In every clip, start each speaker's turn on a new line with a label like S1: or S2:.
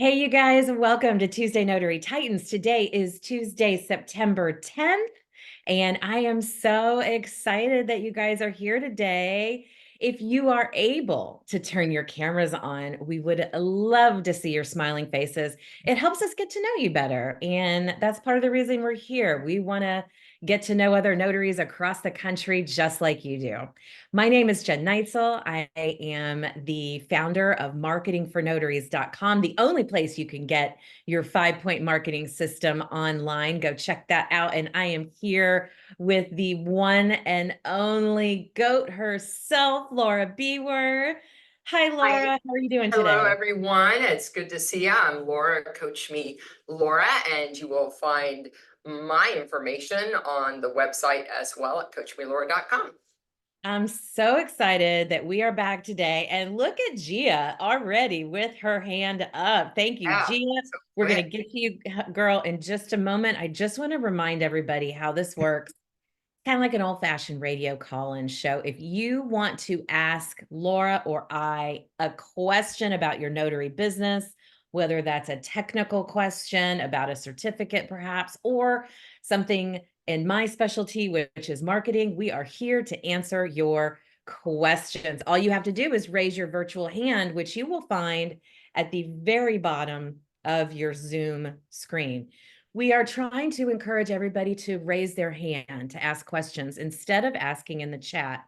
S1: Hey, you guys, welcome to Tuesday Notary Titans. Today is Tuesday, September 10th, and I am so excited that you guys are here today. If you are able to turn your cameras on, we would love to see your smiling faces. It helps us get to know you better, and that's part of the reason we're here. We want to get to know other notaries across the country just like you do. My name is Jen Neitzel. I am the founder of marketingfornotaries.com, the only place you can get your 5-point marketing system online. Go check that out. And I am here with the one and only GOAT herself, Laura Biewer. Hi,
S2: Hi,
S1: Laura. How are you doing
S2: hello
S1: today?
S2: everyone. It's good to see you. I'm Laura, Coach Me Laura, and you will find my information on the website as well at coachmelaura.com.
S1: I'm so excited that we are back today. And look at Gia already with her hand up. Thank you,
S2: Yeah,
S1: Gia.
S2: so
S1: We're going to
S2: quick.
S1: get to you, girl, in just a moment. I just want to remind everybody how this works. Kind of like an old-fashioned radio call-in show. If you want to ask Laura or I a question about your notary business, whether that's a technical question about a certificate perhaps, or something in my specialty, which is marketing, we are here to answer your questions. All you have to do is raise your virtual hand, which you will find at the very bottom of your Zoom screen. We are trying to encourage everybody to raise their hand to ask questions instead of asking in the chat.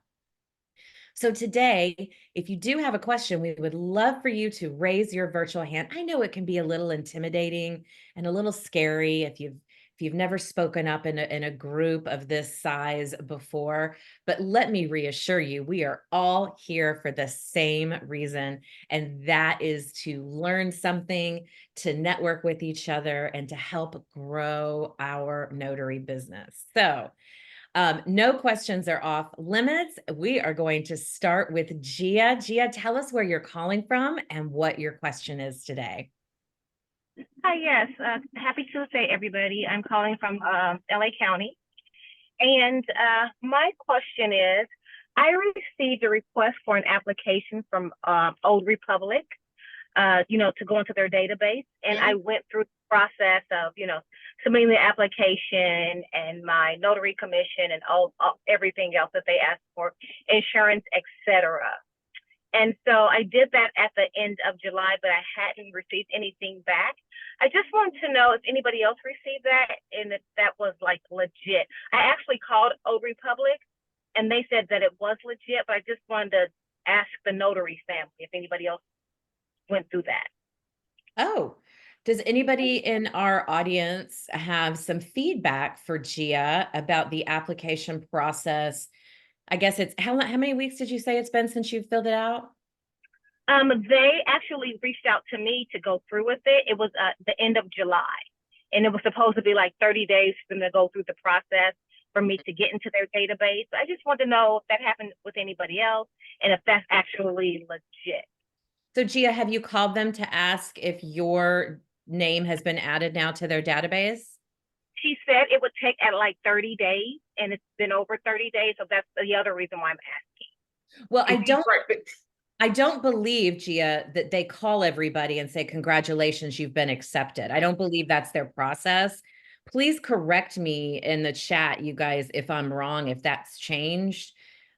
S1: So today, if you do have a question, we would love for you to raise your virtual hand. I know it can be a little intimidating and a little scary if you've never spoken up in a group of this size before, but let me reassure you, we are all here for the same reason, and that is to learn something, to network with each other, and to help grow our notary business. So no questions are off limits. We are going to start with Gia. Gia, tell us where you're calling from and what your question is today.
S3: Hi, yes. Happy Tuesday, everybody. I'm calling from LA County. And my question is, I received a request for an application from Old Republic, to go into their database. And I went through the process of, submitting the application and my notary commission and all everything else that they asked for, insurance, etc. And so I did that at the end of July, but I hadn't received anything back. I just wanted to know if anybody else received that and if that was like legit. I actually called Old Republic and they said that it was legit, but I just wanted to ask the notary family if anybody else went through that.
S1: Oh, does anybody in our audience have some feedback for Gia about the application process? I guess it's how many weeks did you say it's been since you filled it out?
S3: They actually reached out to me to go through with it. It was the end of July, and it was supposed to be like 30 days for them to go through the process for me to get into their database. I just want to know if that happened with anybody else and if that's actually legit.
S1: So Gia, have you called them to ask if your name has been added now to their database?
S3: She said it would take at like 30 days, and it's been over 30 days. So that's the other reason why I'm asking.
S1: Well, I don't
S2: Right, but
S1: I don't believe, Gia, that they call everybody and say, congratulations, you've been accepted. I don't believe that's their process. Please correct me in the chat, you guys, if I'm wrong, if that's changed.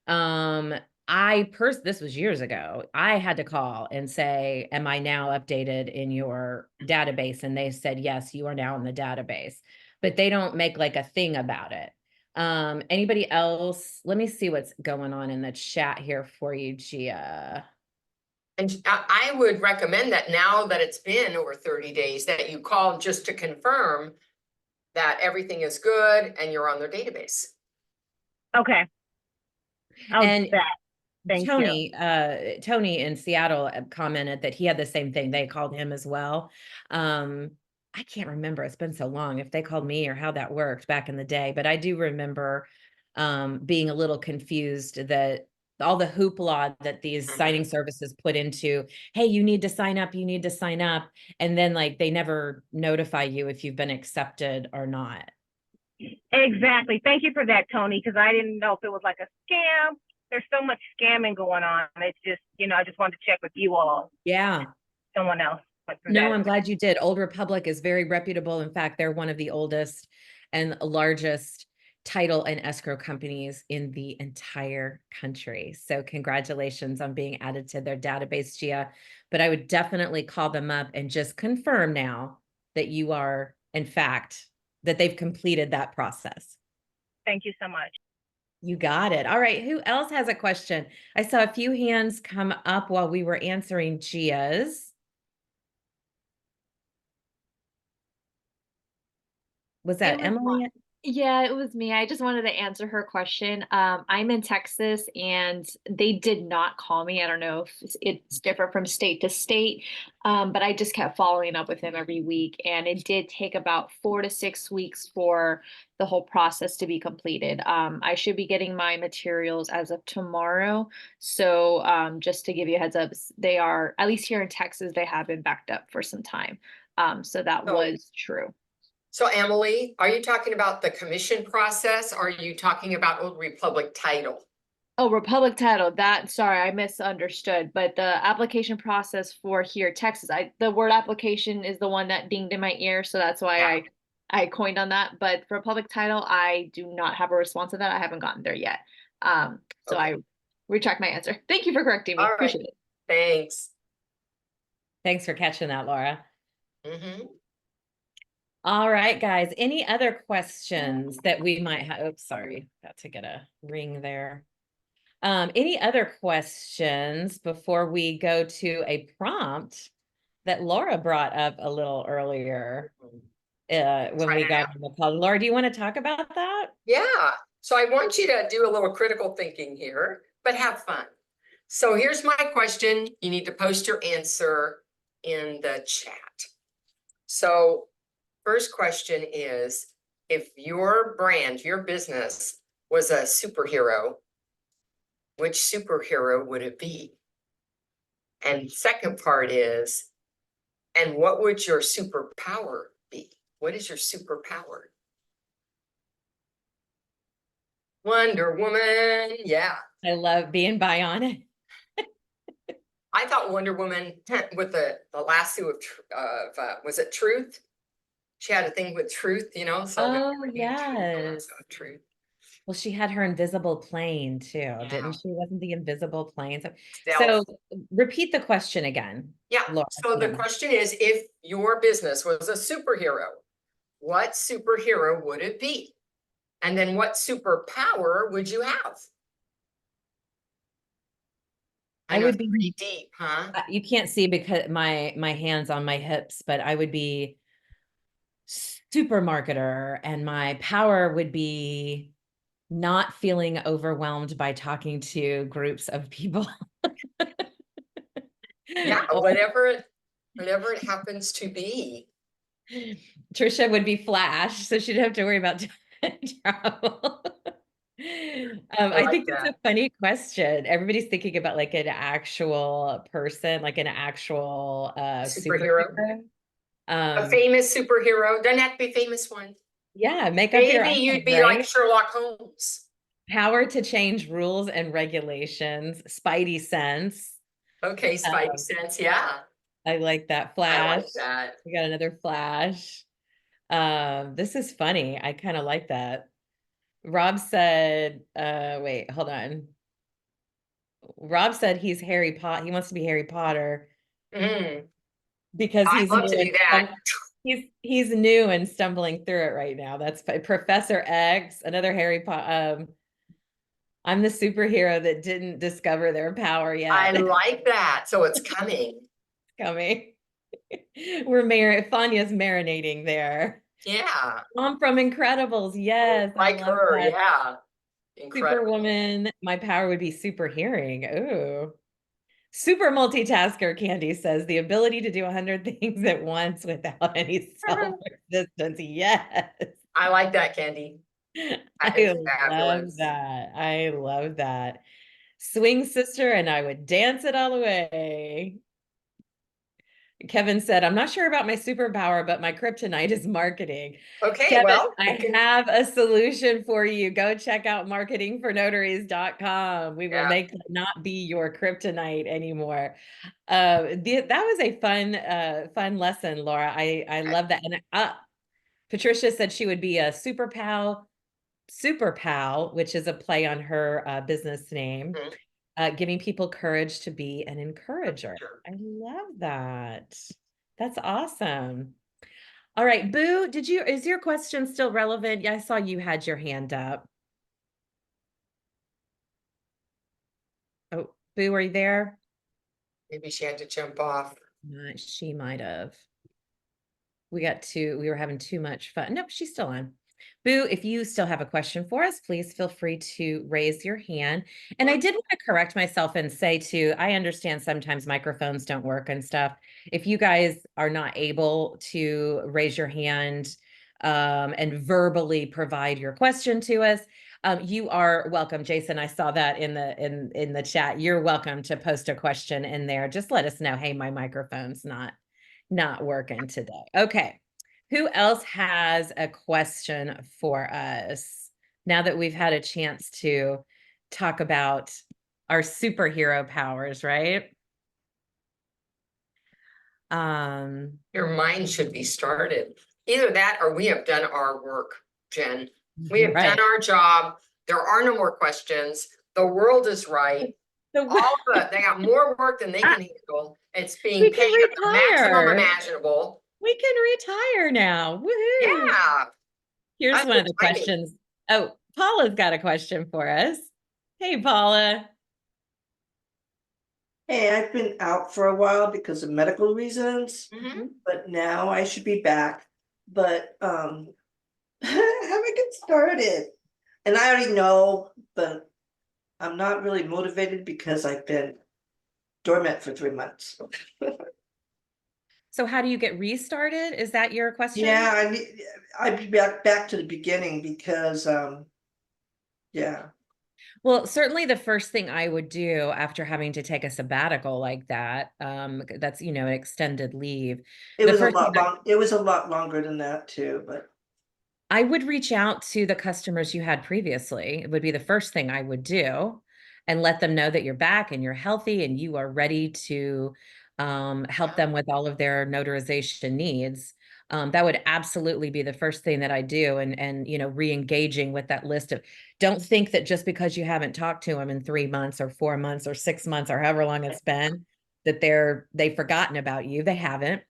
S1: Um, this was years ago. I had to call and say, am I now updated in your database? And they said, yes, you are now in the database, but they don't make like a thing about it. Anybody else? Let me see what's going on in the chat here for you, Gia.
S2: and I would recommend that now that it's been over 30 days, that you call just to confirm that everything is good and you're on their database.
S3: Okay, I'll do
S1: And
S3: that. Thank you.
S1: Tony in Seattle commented that he had the same thing. They called him as well. Um, I can't remember. It's been so long if they called me or how that worked back in the day, but I do remember being a little confused that all the hoopla that these signing services put into, hey, you need to sign up, you need to sign up, and then like they never notify you if you've been accepted or not.
S3: Exactly. Thank you for that, Tony, because I didn't know if it was like a scam. There's so much scamming going on. It's just, I just wanted to check with you all,
S1: Yeah.
S3: someone else. went through
S1: No,
S3: that.
S1: I'm glad you did. Old Republic is very reputable. In fact, they're one of the oldest and largest title and escrow companies in the entire country. So congratulations on being added to their database, Gia. But I would definitely call them up and just confirm now that you are, in fact, that they've completed that process.
S3: Thank you so much.
S1: You got it. All right. Who else has a question? I saw a few hands come up while we were answering Gia's. Was that Emily?
S4: Yeah, it was me. I just wanted to answer her question. I'm in Texas and they did not call me. I don't know if it's different from state to state, but I just kept following up with them every week. And it did take about 4 to 6 weeks for the whole process to be completed. I should be getting my materials as of tomorrow. So just to give you a heads up, they are, at least here in Texas, they have been backed up for some time. So that was true.
S2: So Emily, are you talking about the commission process? Or are you talking about Old Republic title?
S4: Oh, Republic title. Sorry, I misunderstood. But the application process for here, Texas, the word application is the one that dinged in my ear, so that's why
S2: Yeah.
S4: I coined on that. But for Republic title, I do not have a response to that. I haven't gotten there yet. So
S2: Okay.
S4: I retract my answer. Thank you for correcting me.
S2: All right.
S4: Appreciate it.
S2: Thanks.
S1: Thanks for catching that, Laura.
S2: Mm-hmm.
S1: All right, guys. Any other questions that we might have? Oops, sorry. Got to get a ring there. Any other questions before we go to a prompt that Laura brought up a little earlier when we got on the call? Laura, do you want to talk about that?
S2: Yeah, so I want you to do a little critical thinking here, but have fun. So here's my question. You need to post your answer in the chat. So first question is, if your brand, your business was a superhero, which superhero would it be? And second part is, and what would your superpower be? What is your superpower? Wonder Woman, yeah.
S1: I love being bionic.
S2: I thought Wonder Woman with the lasso of, was it truth? She had a thing with truth, you know, so that
S1: Oh,
S2: would be a truth, the
S1: yes.
S2: lasso of truth.
S1: Well, she had her invisible plane too,
S2: Yeah.
S1: didn't she? Wasn't the invisible plane? So
S2: Stealth.
S1: repeat the question again.
S2: Yeah,
S1: Laura,
S2: so the question is, if your business was a superhero, what superhero would it be? And then what superpower would you have? I know
S1: would
S2: it's
S1: be
S2: pretty deep, huh?
S1: you can't see because my hands on my hips, but I would be super marketer, and my power would be not feeling overwhelmed by talking to groups of people.
S2: Yeah, whatever it happens to be.
S1: Trisha would be Flash, so she'd have to worry about travel. I think it's a funny question. Everybody's thinking about like an actual person, like an actual superhero.
S2: A famous superhero. Doesn't have to be a famous one.
S1: Yeah, make up your
S2: Maybe
S1: own,
S2: you'd be
S1: right?
S2: like Sherlock Holmes.
S1: Power to change rules and regulations, Spidey sense.
S2: Okay, Spidey sense, yeah.
S1: I like that. Flash.
S2: I like that.
S1: We got another Flash. This is funny. I kind of like that. Rob said, wait, hold on. Rob said he's Harry Potter. He wants to be Harry Potter because
S2: I'd love to do that.
S1: He's new and stumbling through it right now. That's Professor X, another Harry Potter. I'm the superhero that didn't discover their power yet.
S2: I like that. So it's coming.
S1: Coming. Fanya's marinating there.
S2: Yeah.
S1: I'm from Incredibles. Yes.
S2: Like her,
S1: that.
S2: yeah. Incredible.
S1: Superwoman. My power would be super hearing. Ooh. Super multitasker, Candy says, the ability to do 100 things at once without any self-resistance. Yes.
S2: I like that, Candy.
S1: I love that. I love that. Swing sister, and I would dance it all the way. Kevin said, I'm not sure about my superpower, but my kryptonite is marketing.
S2: Okay,
S1: Kevin,
S2: well,
S1: I have a solution for you. Go check out marketingfornotaries.com. We will
S2: yeah.
S1: make that not be your kryptonite anymore. That was a fun lesson, Laura. I love that. And Patricia said she would be a super pal, which is a play on her business name, giving people courage to be an encourager. I love that. That's awesome. All right, Boo, is your question still relevant? Yeah, I saw you had your hand up. Oh, Boo, are you there?
S2: Maybe she had to jump off.
S1: She might have. We were having too much fun. Nope, she's still on. Boo, if you still have a question for us, please feel free to raise your hand. And I did want to correct myself and say too, I understand sometimes microphones don't work and stuff. If you guys are not able to raise your hand and verbally provide your question to us, you are welcome. Jason, I saw that in the chat. You're welcome to post a question in there. Just let us know, hey, my microphone's not working today. Okay. Who else has a question for us now that we've had a chance to talk about our superhero powers, right?
S2: Your mind should be started. Either that or we have done our work, Jen. We have done our job. There are no more questions. The world is right. They got more work than they can handle. It's being paid at the maximum imaginable.
S1: We can retire now. Woohoo!
S2: Yeah.
S1: Here's one of the questions. Oh, Paula's got a question for us. Hey, Paula.
S5: Hey, I've been out for a while because of medical reasons, but now I should be back. But how do I get started? And I already know, but I'm not really motivated because I've been dormant for 3 months.
S1: So how do you get restarted? Is that your question?
S5: Yeah, I'd be back to the beginning because yeah.
S1: Well, certainly the first thing I would do after having to take a sabbatical like that, that's, an extended leave.
S5: It was a lot longer than that too, but
S1: I would reach out to the customers you had previously. It would be the first thing I would do and let them know that you're back and you're healthy and you are ready to help them with all of their notarization needs. That would absolutely be the first thing that I do, and re-engaging with that list of, don't think that just because you haven't talked to them in 3 months or 4 months or 6 months or however long it's been that they've forgotten about you. They haven't.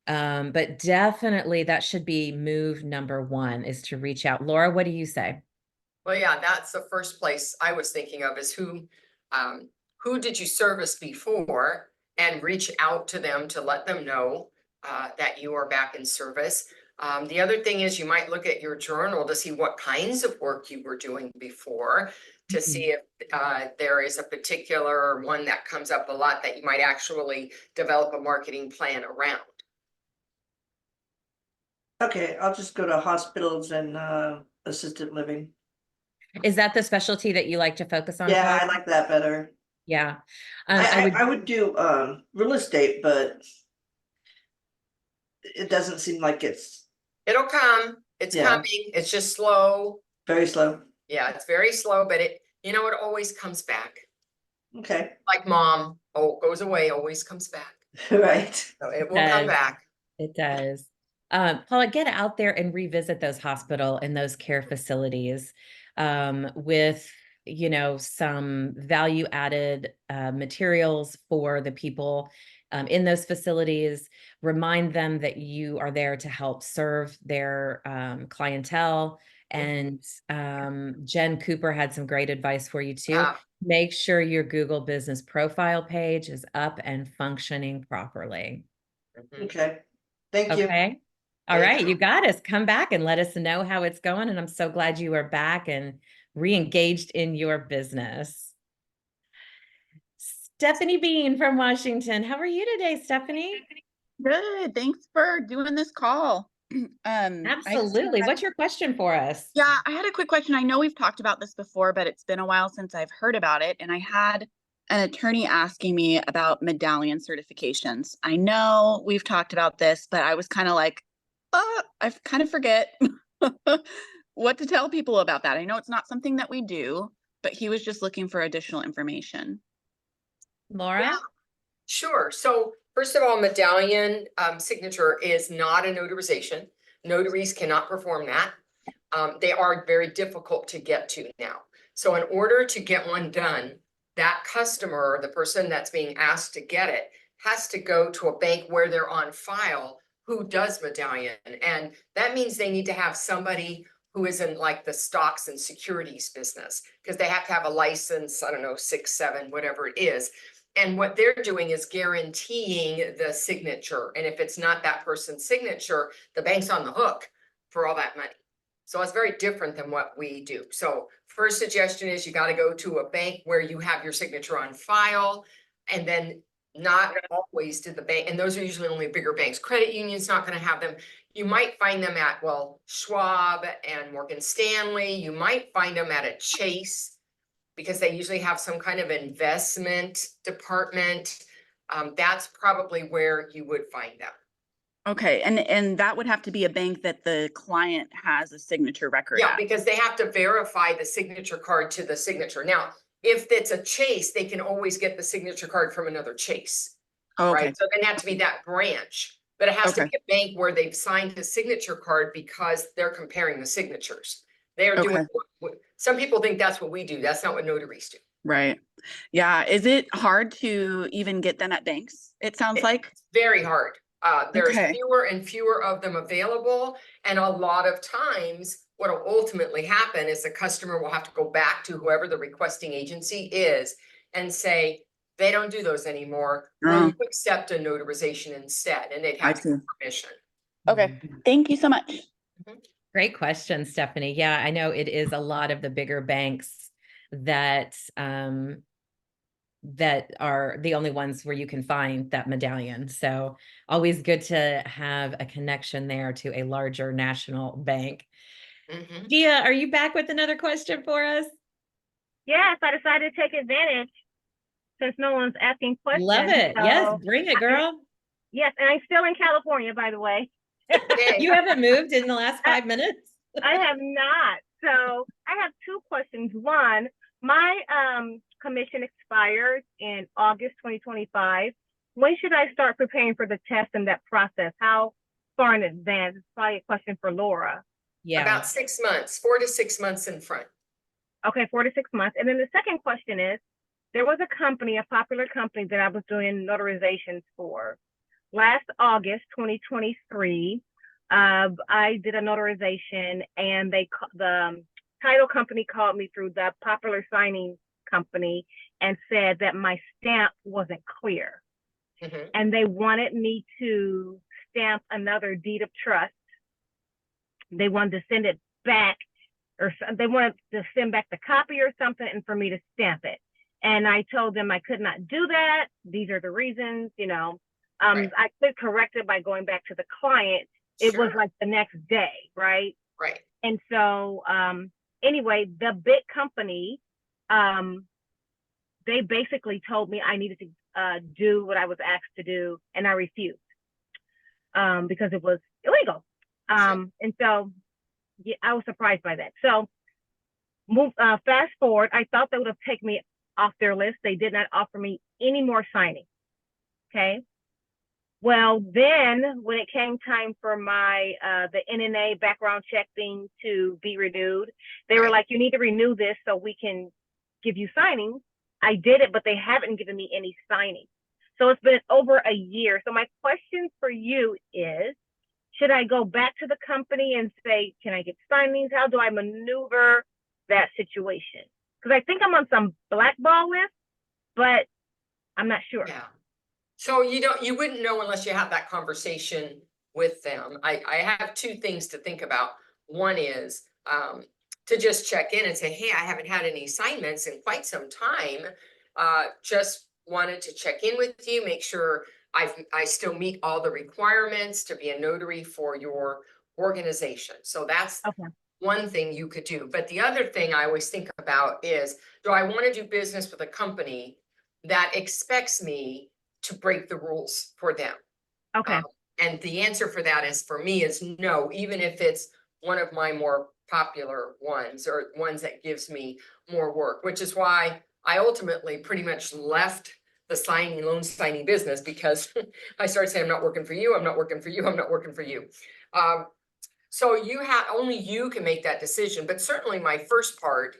S1: But definitely that should be move number one, is to reach out. Laura, what do you say?
S2: Well, yeah, that's the first place I was thinking of, is who did you service before, and reach out to them to let them know that you are back in service. The other thing is, you might look at your journal to see what kinds of work you were doing before, to see if there is a particular one that comes up a lot that you might actually develop a marketing plan around.
S5: okay, I'll just go to hospitals and assisted living.
S1: Is that the specialty that you like to focus on?
S5: Yeah,
S1: Paula?
S5: I like that better.
S1: Yeah.
S5: I would do real estate, but it doesn't seem like
S2: It'll come. It's coming. It's just slow.
S5: Very slow.
S2: Yeah, it's very slow, but it always comes back.
S5: Okay.
S2: Like mom, goes away, always comes back.
S5: Right.
S2: So it will come back.
S1: It does. Paula, get out there and revisit those hospital and those care facilities with, some value added materials for the people in those facilities. Remind them that you are there to help serve their clientele. And Jen Cooper had some great advice for you too. Make sure your Google business profile page is up and functioning properly.
S5: Okay. Thank you.
S1: Okay. All right. You got us. Come back and let us know how it's going. And I'm so glad you are back and re-engaged in your business. Stephanie Bean from Washington. How are you today, Stephanie?
S6: Good. Thanks for doing this call.
S1: Absolutely. What's your question for us?
S6: Yeah, I had a quick question. I know we've talked about this before, but it's been a while since I've heard about it. And I had an attorney asking me about medallion certifications. I know we've talked about this, but I was kind of like, I kind of forget what to tell people about that. I know it's not something that we do, but he was just looking for additional information.
S1: Laura?
S2: Yeah. Sure. So first of all, medallion signature is not a notarization. Notaries cannot perform that. They are very difficult to get to now. So in order to get one done, that customer, the person that's being asked to get it, has to go to a bank where they're on file who does medallion. And that means they need to have somebody who is in like the stocks and securities business, because they have to have a license, I don't know, 6, 7, whatever it is. And what they're doing is guaranteeing the signature. And if it's not that person's signature, the bank's on the hook for all that money. So it's very different than what we do. So first suggestion is you got to go to a bank where you have your signature on file, and then not always do the bank. And those are usually only bigger banks. Credit union's not going to have them. You might find them at, well, Schwab and Morgan Stanley. You might find them at a Chase, because they usually have some kind of investment department. That's probably where you would find them.
S6: Okay, and that would have to be a bank that the client has a signature record
S2: Yeah,
S6: at.
S2: because they have to verify the signature card to the signature. Now, if it's a Chase, they can always get the signature card from another Chase.
S6: Oh, okay.
S2: Right? So it doesn't have to be that branch, but it has to
S6: Okay.
S2: be a bank where they've signed a signature card because they're comparing the signatures. They are doing, some people think that's what we do. That's not what notaries do.
S6: Right. Yeah. Is it hard to even get them at banks? It sounds like.
S2: Very hard. There's
S6: Okay.
S2: fewer and fewer of them available. And a lot of times what will ultimately happen is the customer will have to go back to whoever the requesting agency is and say, they don't do those anymore. Will you accept a notarization instead? And they'd have to get permission.
S6: Okay. Thank you so much.
S1: Great question, Stephanie. Yeah, I know it is a lot of the bigger banks that that are the only ones where you can find that medallion. So always good to have a connection there to a larger national bank. Gia, are you back with another question for us?
S3: Yes, I decided to take advantage since no one's asking questions.
S1: Love it.
S3: So
S1: yes, bring it, girl.
S3: Yes, and I'm still in California, by the way.
S1: You haven't moved in the last 5 minutes?
S3: I have not. So I have two questions. One, my commission expires in August 2025. When should I start preparing for the test and that process? How far in advance? It's probably a question for Laura.
S1: Yeah.
S2: About 6 months, 4 to 6 months in front.
S3: Okay, 4 to 6 months. And then the second question is, there was a company, a popular company that I was doing notarizations for. Last August 2023, I did a notarization, and the title company called me through the popular signing company and said that my stamp wasn't clear. And they wanted me to stamp another deed of trust. They wanted to send it back, or they wanted to send back the copy or something, and for me to stamp it. And I told them I could not do that. These are the reasons, you know. Right. I could correct it by going back to the client. It was like the next day, right?
S2: Right.
S3: And so anyway, the big company, they basically told me I needed to do what I was asked to do, and I refused because it was illegal. And so yeah, I was surprised by that. So fast forward, I thought they would have taken me off their list. They did not offer me any more signing. Okay. Well, then when it came time for my the NNA background check thing to be renewed, they were like, you need to renew this so we can give you signings. I did it, but they haven't given me any signings. So it's been over a year. So my question for you is, should I go back to the company and say, can I get signings? How do I maneuver that situation? Because I think I'm on some blackball list, but I'm not sure.
S2: Yeah. So you wouldn't know unless you have that conversation with them. I have two things to think about. One is to just check in and say, hey, I haven't had any assignments in quite some time. Just wanted to check in with you, make sure I still meet all the requirements to be a notary for your organization. So that's one thing you could do. But the other thing I always think about is, do I want to do business with a company that expects me to break the rules for them.
S3: Okay,
S2: And the answer for that is, for me, is no, even if it's one of my more popular ones or ones that gives me more work, which is why I ultimately pretty much left the loan signing business, because I started saying, I'm not working for you, I'm not working for you, I'm not working for you. So only you can make that decision, but certainly my first part,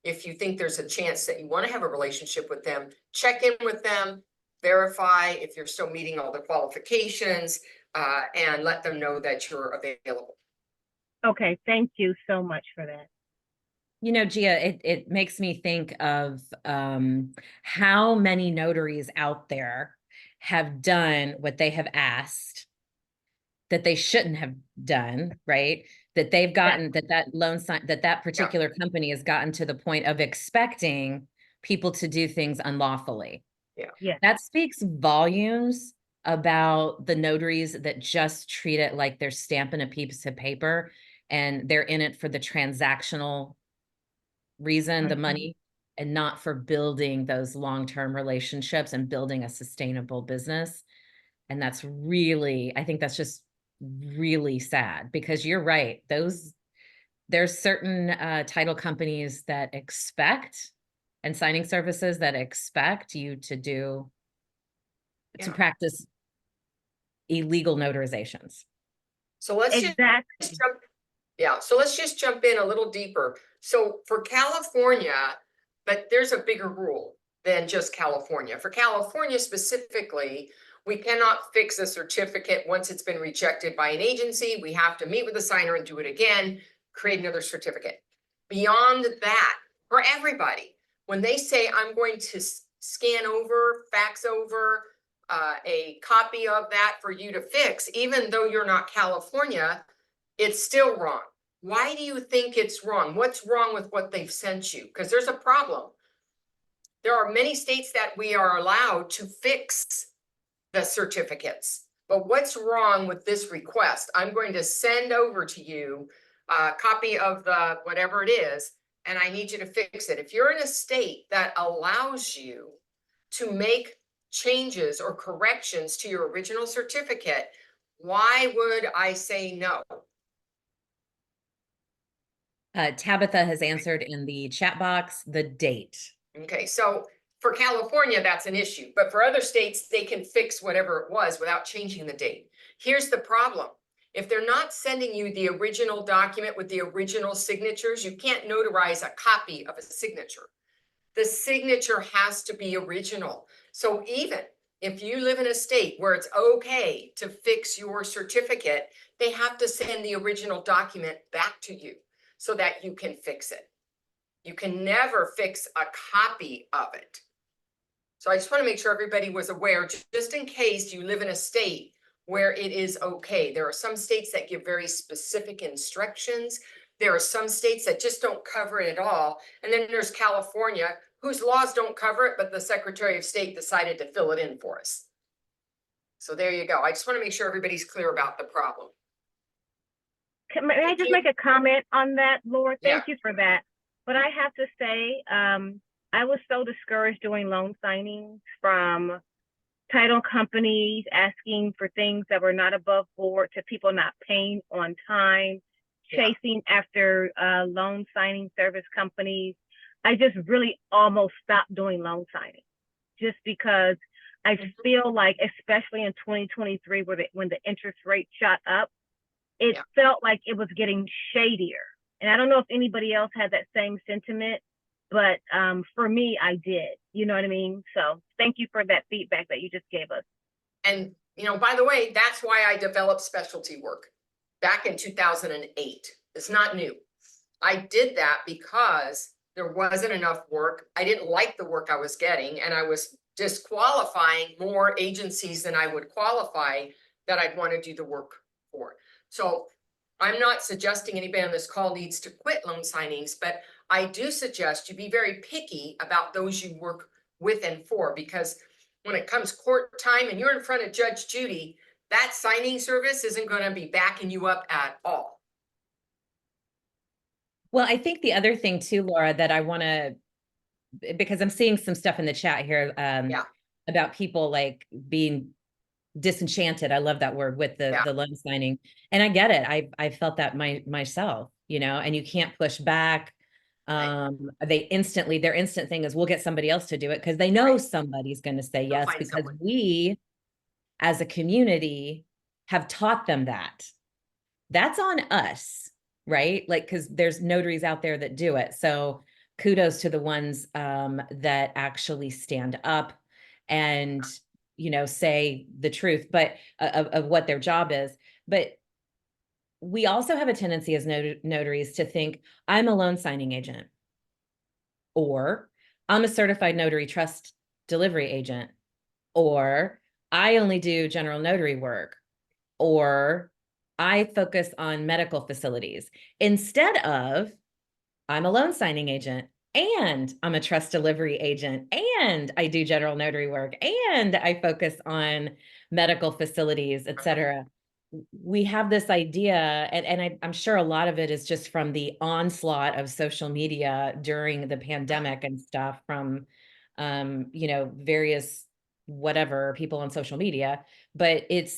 S2: if you think there's a chance that you want to have a relationship with them, check in with them, verify if you're still meeting all the qualifications, and let them know that you're available.
S3: okay, thank you so much for that.
S1: You know, Gia, it makes me think of how many notaries out there have done what they have asked that they shouldn't have done, right? That they've gotten, that loan sign, that particular company has gotten to the point of expecting people to do things unlawfully.
S3: Yes.
S1: That speaks volumes about the notaries that just treat it like they're stamping a piece of paper and they're in it for the transactional reason, the money, and not for building those long-term relationships and building a sustainable business. And that's really, I think that's just really sad, because you're right. There's certain title companies that expect, and signing services that expect you to practice illegal notarizations.
S2: So let's
S3: Exactly.
S2: just jump, so let's just jump in a little deeper. So for California, but there's a bigger rule than just California. For California specifically, we cannot fix a certificate once it's been rejected by an agency. We have to meet with the signer and do it again, create another certificate. Beyond that, for everybody, when they say, I'm going to scan over, fax over a copy of that for you to fix, even though you're not California, it's still wrong. Why do you think it's wrong? What's wrong with what they've sent you? Because there's a problem. There are many states that we are allowed to fix the certificates. But what's wrong with this request? I'm going to send over to you a copy of the whatever it is, and I need you to fix it. If you're in a state that allows you to make changes or corrections to your original certificate, why would I say no?
S1: Tabitha has answered in the chat box the date.
S2: Okay, so for California, that's an issue, but for other states, they can fix whatever it was without changing the date. Here's the problem. If they're not sending you the original document with the original signatures, you can't notarize a copy of a signature. The signature has to be original. So even if you live in a state where it's okay to fix your certificate, they have to send the original document back to you so that you can fix it. You can never fix a copy of it. So I just want to make sure everybody was aware, just in case you live in a state where it is okay. There are some states that give very specific instructions. There are some states that just don't cover it at all. And then there's California, whose laws don't cover it, but the Secretary of State decided to fill it in for us. So there you go. I just want to make sure everybody's clear about the problem.
S3: May I just make a comment on that, Laura? Thank you for that. But I have to say, I was so discouraged doing loan signings from title companies asking for things that were not above board, to people not paying on time, chasing after loan signing service companies. I just really almost stopped doing loan signing, just because I feel like, especially in 2023, when the interest rate shot up, it felt like it was getting shadier. And I don't know if anybody else had that same sentiment, but for me, I did. You know what I mean? So thank you for that feedback that you just gave us.
S2: And, you know, by the way, that's why I developed specialty work back in 2008. It's not new. I did that because there wasn't enough work. I didn't like the work I was getting, and I was disqualifying more agencies than I would qualify that I'd want to do the work for. So I'm not suggesting anybody on this call needs to quit loan signings, but I do suggest you be very picky about those you work with and for, because when it comes court time and you're in front of Judge Judy, that signing service isn't going to be backing you up at all.
S1: Well, I think the other thing too, Laura, that I want to because I'm seeing some stuff in the chat here,
S2: Yeah.
S1: about people like being disenchanted. I love that word with
S2: Yeah.
S1: the loan signing. And I get it. I felt that myself, you know, and you can't push back.
S2: Right.
S1: Their instant thing is we'll get somebody else to do it because they know
S2: Right.
S1: somebody's going to say
S2: They'll
S1: yes,
S2: find
S1: because
S2: someone.
S1: we as a community have taught them that. That's on us, right? Like, because there's notaries out there that do it. So kudos to the ones that actually stand up and, you know, say the truth, but of what their job is. But we also have a tendency as notaries to think, I'm a loan signing agent, or I'm a certified notary trust delivery agent, or I only do general notary work, or I focus on medical facilities, instead of I'm a loan signing agent and I'm a trust delivery agent and I do general notary work and I focus on medical facilities, et cetera. We have this idea, and I'm sure a lot of it is just from the onslaught of social media during the pandemic and stuff from, you know, various whatever people on social media, but it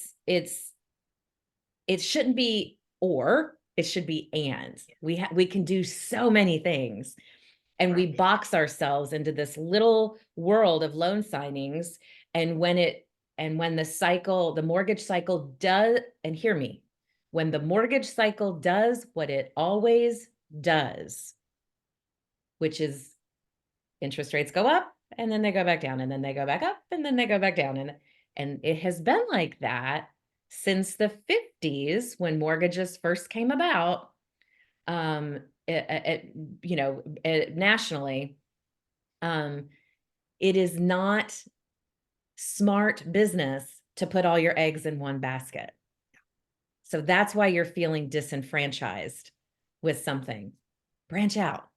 S1: shouldn't be or, it should be and. We can do so many things, and we
S2: Right.
S1: box ourselves into this little world of loan signings. And when the mortgage cycle does, and hear me, when the mortgage cycle does what it always does, which is interest rates go up and then they go back down and then they go back up and then they go back down, and it has been like that since the 50s when mortgages first came about, you know, nationally. It is not smart business to put all your eggs in one basket. So that's why you're feeling disenfranchised with something. Branch out,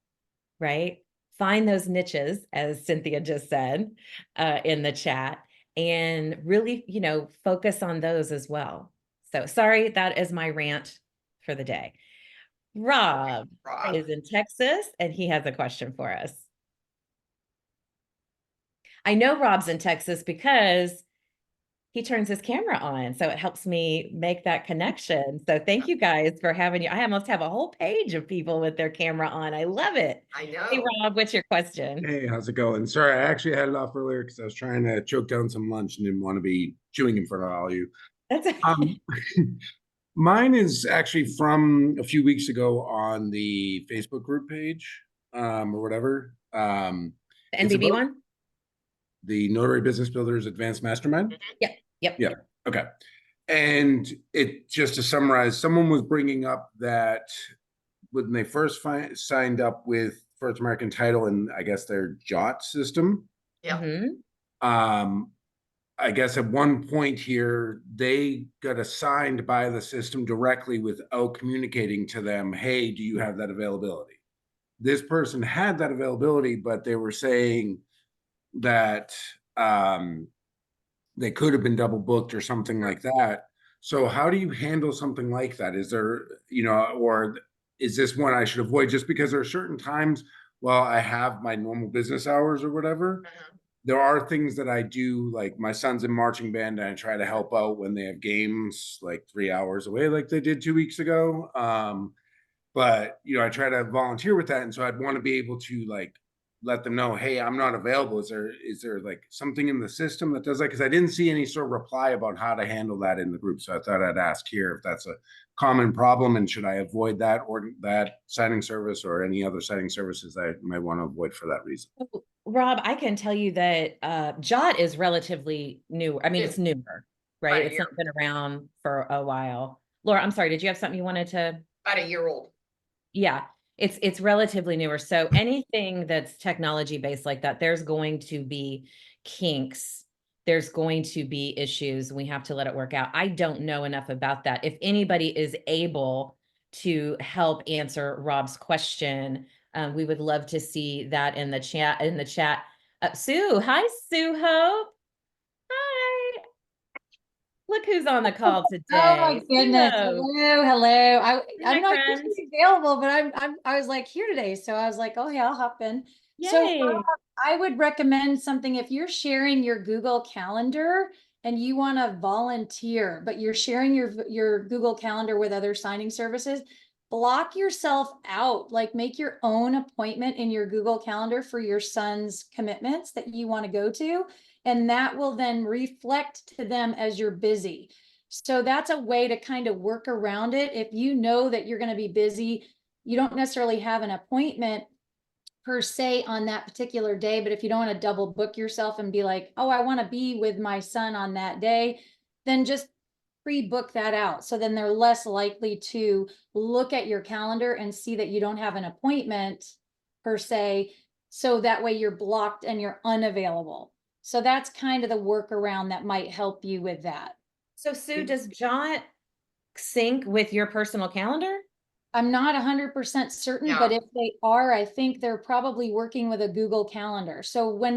S1: right? Find those niches, as Cynthia just said in the chat, and really, you know, focus on those as well. So sorry, that is my rant for the day. Rob
S2: Rob.
S1: is in Texas and he has a question for us. I know Rob's in Texas because he turns his camera on, so it helps me make that connection. So thank you guys for having you. I almost have a whole page of people with their camera on. I love it.
S2: I
S1: Hey,
S2: know.
S1: Rob, what's your question?
S7: Hey, how's it going? Sorry, I actually had it off earlier because I was trying to choke down some lunch and didn't want to be chewing in front of all of you.
S1: That's
S7: Um, mine is actually from a few weeks ago on the Facebook group page, or whatever.
S1: the
S7: It's
S1: NBB
S7: about
S1: one?
S7: the Notary Business Builders Advanced Mastermind.
S1: Yep.
S7: Yeah. Okay. And it, just to summarize, someone was bringing up that when they first signed up with First American Title and I guess their JOT system,
S2: Yeah.
S1: Mhm.
S7: I guess at one point here, they got assigned by the system directly without communicating to them, hey, do you have that availability? This person had that availability, but they were saying that they could have been double booked or something like that. So how do you handle something like that? Is there, you know, or is this one I should avoid just because there are certain times while I have my normal business hours or whatever, there are things that I do, like my son's in marching band and I try to help out when they have games like 3 hours away, like they did 2 weeks ago. But you know, I try to volunteer with that. And so I'd want to be able to like let them know, hey, I'm not available. Is there like something in the system that does that? Because I didn't see any sort of reply about how to handle that in the group. So I thought I'd ask here if that's a common problem and should I avoid that or that signing service or any other signing services that I might want to avoid for that reason.
S1: Rob, I can tell you that JOT is relatively new. I mean,
S2: New.
S1: it's newer,
S2: About
S1: right?
S2: a
S1: It's
S2: year.
S1: not been around for a while. Laura, I'm sorry, did you have something you wanted to?
S2: About a year old.
S1: Yeah, it's relatively newer. So anything that's technology based like that, there's going to be kinks. There's going to be issues. We have to let it work out. I don't know enough about that. If anybody is able to help answer Rob's question, we would love to see that in the chat. Sue, hi, Sue Hope. Hi. Look who's on the call
S8: Oh my
S1: today.
S8: goodness.
S1: Hello.
S8: Hello.
S1: Hi,
S8: I'm not
S1: friends.
S8: usually available, but I was like here today. So I was like, oh yeah, I'll hop in. So
S1: Yay.
S8: I would recommend something if you're sharing your Google Calendar and you want to volunteer, but you're sharing your Google Calendar with other signing services, block yourself out, like make your own appointment in your Google Calendar for your son's commitments that you want to go to. And that will then reflect to them as you're busy. So that's a way to kind of work around it. If you know that you're going to be busy, you don't necessarily have an appointment per se on that particular day, but if you don't want to double book yourself and be like, oh, I want to be with my son on that day, then just pre-book that out. So then they're less likely to look at your calendar and see that you don't have an appointment per se. So that way you're blocked and you're unavailable. So that's kind of the workaround that might help you with that.
S1: So Sue, does Jot sync with your personal calendar?
S8: I'm not 100% certain,
S2: Yeah.
S8: but if they are, I think they're probably working with a Google Calendar. So when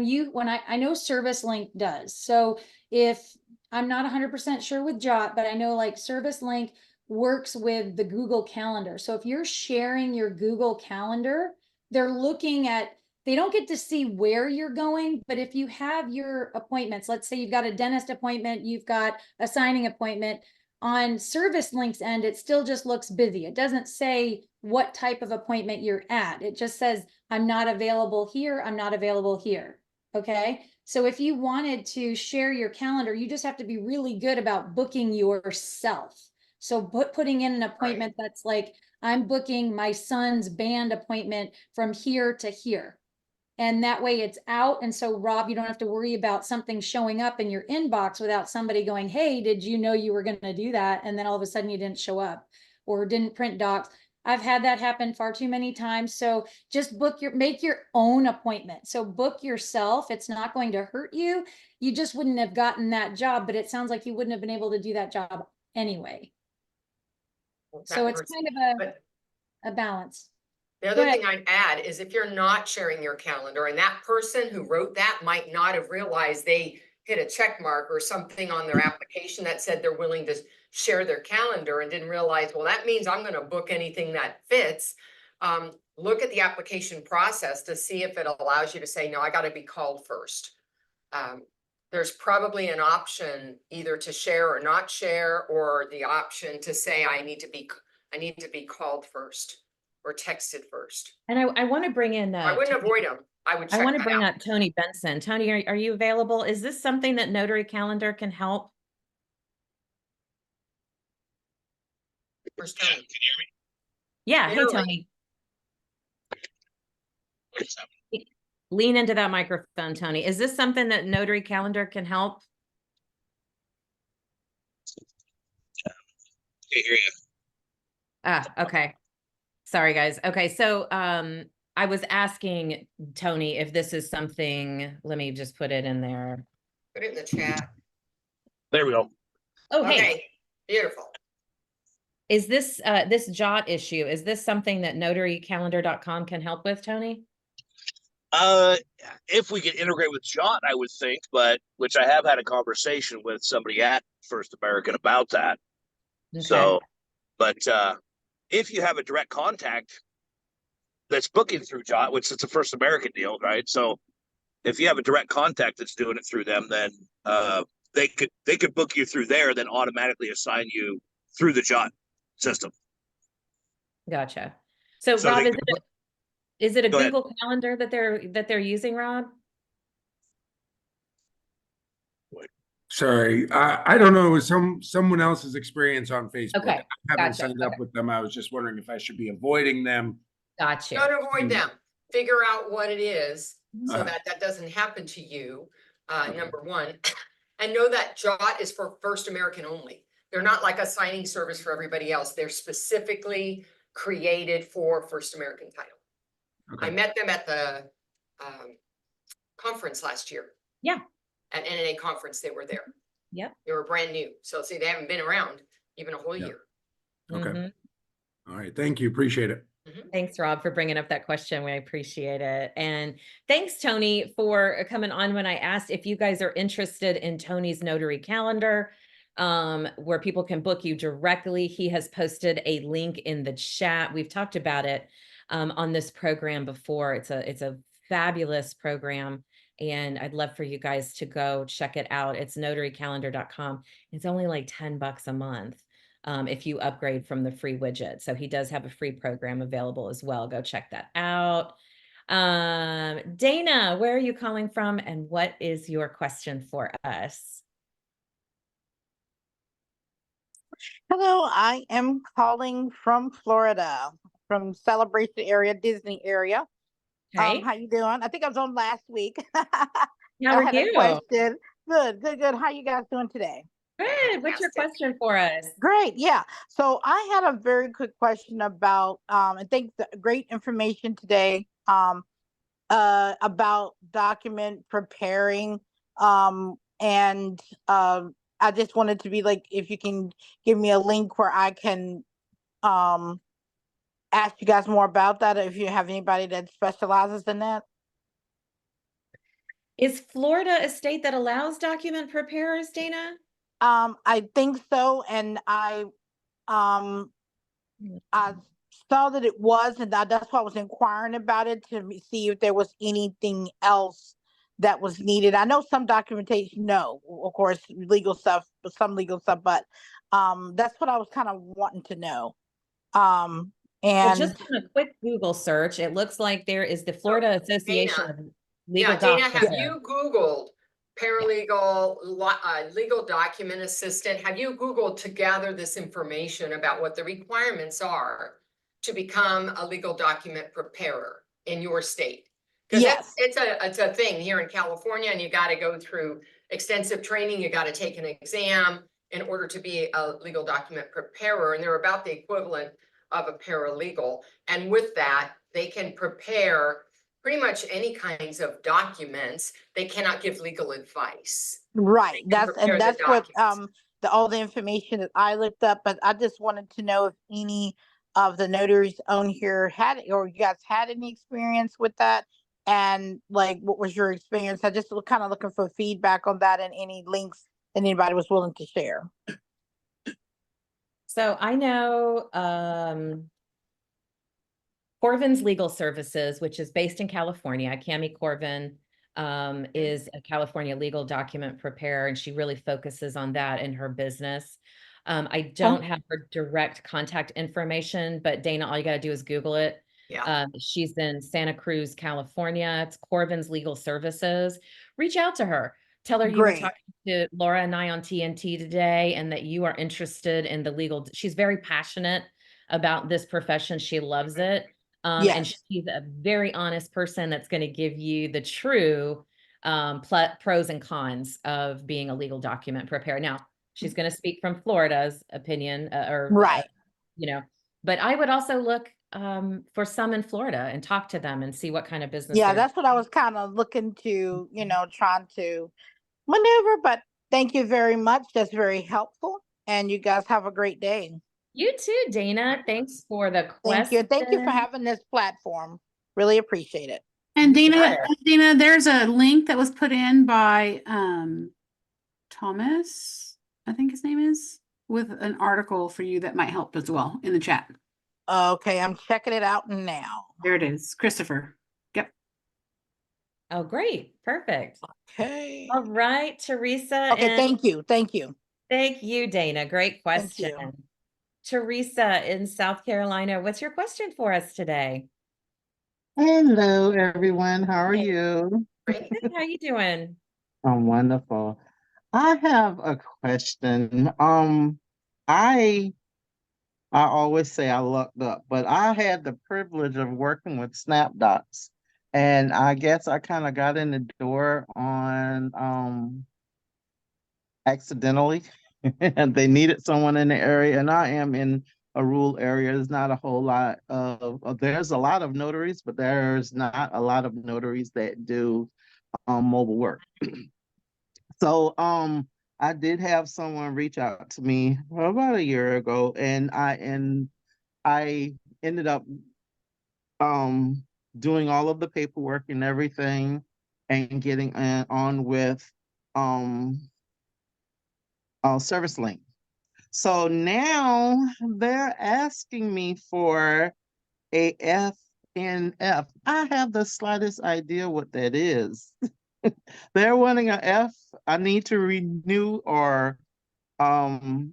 S8: I know ServiceLink does. So if I'm not 100% sure with Jot, but I know like ServiceLink works with the Google Calendar. So if you're sharing your Google Calendar, they're looking at, they don't get to see where you're going, but if you have your appointments, let's say you've got a dentist appointment, you've got a signing appointment, on ServiceLink's end, it still just looks busy. It doesn't say what type of appointment you're at. It just says, I'm not available here. I'm not available here. Okay. So if you wanted to share your calendar, you just have to be really good about booking yourself. So putting in an appointment that's like, I'm booking my son's band appointment from here to here. And that way it's out. And so, Rob, you don't have to worry about something showing up in your inbox without somebody going, hey, did you know you were going to do that? And then all of a sudden you didn't show up or didn't print docs. I've had that happen far too many times. So just make your own appointment. So book yourself. It's not going to hurt you. You just wouldn't have gotten that job, but it sounds like you wouldn't have been able to do that job anyway. So it's kind of a balance.
S2: The other thing I'd add is if you're not sharing your calendar and that person who wrote that might not have realized they hit a check mark or something on their application that said they're willing to share their calendar and didn't realize, well, that means I'm going to book anything that fits. Look at the application process to see if it allows you to say, no, I got to be called first. There's probably an option either to share or not share, or the option to say, I need to be called first or texted first.
S1: And I want to bring in
S2: I wouldn't avoid them. I would check
S1: I want to
S2: that
S1: bring
S2: out.
S1: up Tony Benson. Tony, are you available? Is this something that Notary Calendar can help?
S2: Where's Tony?
S9: Can you hear me?
S1: Yeah. Hey,
S2: Barely.
S1: Tony.
S9: What's happening?
S1: Lean into that microphone, Tony. Is this something that Notary Calendar can help?
S9: Can't hear you.
S1: Ah, okay. Sorry, guys. Okay, so I was asking Tony if this is something, let me just put it in there.
S2: Put it in the chat.
S9: There we go.
S1: Oh, hey,
S2: Okay, beautiful.
S1: is this this Jot issue, is this something that notarycalendar.com can help with, Tony?
S9: If we could integrate with Jot, I would think, but which I have had a conversation with somebody at First American about that.
S1: Okay.
S9: So, but if you have a direct contact that's booking through Jot, which is a First American deal, right? So if you have a direct contact that's doing it through them, then they could book you through there, then automatically assign you through the Jot system.
S1: Gotcha. So,
S9: So
S1: Rob,
S9: they
S1: is it a
S9: Go ahead.
S1: Google Calendar that they're using, Rob?
S7: Sorry, I don't know. It was someone else's experience on Facebook.
S1: Okay,
S7: I haven't
S1: gotcha,
S7: signed up with them. I was just wondering if I should be avoiding them.
S1: Gotcha.
S2: Don't avoid them. Figure out what it is so
S7: Uh-huh.
S2: that doesn't happen to you,
S7: Okay.
S2: number one. And know that Jot is for First American only. They're not like a signing service for everybody else. They're specifically created for First American title. I
S7: Okay.
S2: met them at the conference last year.
S1: Yeah.
S2: At NNA conference, they were there.
S1: Yep.
S2: They were brand new. So see, they haven't been around even a whole
S7: Yeah.
S2: year.
S7: Okay.
S1: Mhm.
S7: All right. Thank you. Appreciate it.
S1: Thanks, Rob, for bringing up that question. We appreciate it. And thanks, Tony, for coming on when I asked if you guys are interested in Tony's Notary Calendar. where people can book you directly. He has posted a link in the chat. We've talked about it on this program before. It's a fabulous program, and I'd love for you guys to go check it out. It's notarycalendar.com. It's only like $10 a month if you upgrade from the free widget. So he does have a free program available as well. Go check that out. Dana, where are you calling from, and what is your question for us?
S10: Hello, I am calling from Florida, from Celebration area, Disney area.
S1: Okay.
S10: How you doing? I think I was on last week.
S1: How
S10: I
S1: are
S10: had
S1: you?
S10: a question. Good. How you guys doing today?
S1: Good. What's your
S2: Fantastic.
S1: question for us?
S10: Great, yeah. So I had a very quick question about, and thanks, great information today, about document preparing, and I just wanted to be like, if you can give me a link where I can, ask you guys more about that, if you have anybody that specializes in that.
S1: Is Florida a state that allows document preparers, Dana?
S10: I think so, and um I saw that it was, and that's why I was inquiring about it to see if there was anything else that was needed. I know some documentation, no, of course, legal stuff, some legal stuff, but that's what I was kind of wanting to know. Um,
S1: Well, just
S10: and
S1: on a quick Google search, it looks like there is the Florida Association
S2: Dana,
S1: of Legal
S2: Dana,
S1: Doc
S2: have
S10: Yeah.
S2: you
S1: Preparers.
S2: Googled paralegal, legal document assistant? Have you Googled to gather this information about what the requirements are to become a legal document preparer in your state? Because
S10: yes,
S2: it's a thing here in California, and you got to go through extensive training. You got to take an exam in order to be a legal document preparer, and they're about the equivalent of a paralegal. And with that, they can prepare pretty much any kinds of documents. They cannot give legal advice.
S10: right.
S2: They can prepare the
S10: That's what
S2: documents.
S10: all the information that I looked up, but I just wanted to know if any of the notaries on here had, or you guys had any experience with that, and like what was your experience? I just kind of looking for feedback on that and any links that anybody was willing to share.
S1: So I know Corvin's Legal Services, which is based in California. Cami Corvin is a California legal document preparer, and she really focuses on that in her business. I don't have her direct contact information, but Dana, all you got to do is Google it.
S2: Yeah.
S1: She's in Santa Cruz, California. It's Corvin's Legal Services. Reach out to her. Tell her you were
S10: Great.
S1: talking to Laura and I on TNT today, and that you are interested in the legal. She's very passionate about this profession. She loves it. And
S10: Yes.
S1: she's a very honest person that's going to give you the true pros and cons of being a legal document preparer. Now, she's going to speak from Florida's opinion,
S10: Right.
S1: but I would also look for some in Florida and talk to them and see what kind of business
S10: Yeah,
S1: they're
S10: that's what I was kind of looking to, trying to maneuver, but thank you very much. That's very helpful. And you guys have a great day.
S1: You too, Dana. Thanks for the
S10: Thank you.
S1: question.
S10: Thank you for having this platform. Really appreciate it.
S11: And
S1: You got
S11: Dana, there's a link that was put in by Thomas, I think his name is, with an article for you that might help as well in the chat.
S10: Okay, I'm checking it out now.
S11: There it is, Christopher. Yep.
S1: Oh, great. Perfect.
S10: Okay.
S1: All right, Teresa.
S10: Okay,
S1: and
S10: thank you. Thank you.
S1: Thank you, Dana. Great
S10: Thank
S1: question.
S10: you.
S1: Teresa in South Carolina, what's your question for us today?
S12: Hello, everyone. How are
S1: Hey.
S12: you?
S2: Great.
S1: Good, how you doing?
S12: I'm wonderful. I have a question. I always say I lucked up, but I had the privilege of working with SnapDocs, and I guess I kind of got in the door on accidentally, and they needed someone in the area, and I am in a rural area. There's not a whole lot there's a lot of notaries, but there's not a lot of notaries that do mobile work. So I did have someone reach out to me about a year ago, and I ended up doing all of the paperwork and everything, and getting on with Service Link. So now they're asking me for a FNF. I have the slightest idea what that is. They're wanting a F. I need to renew, or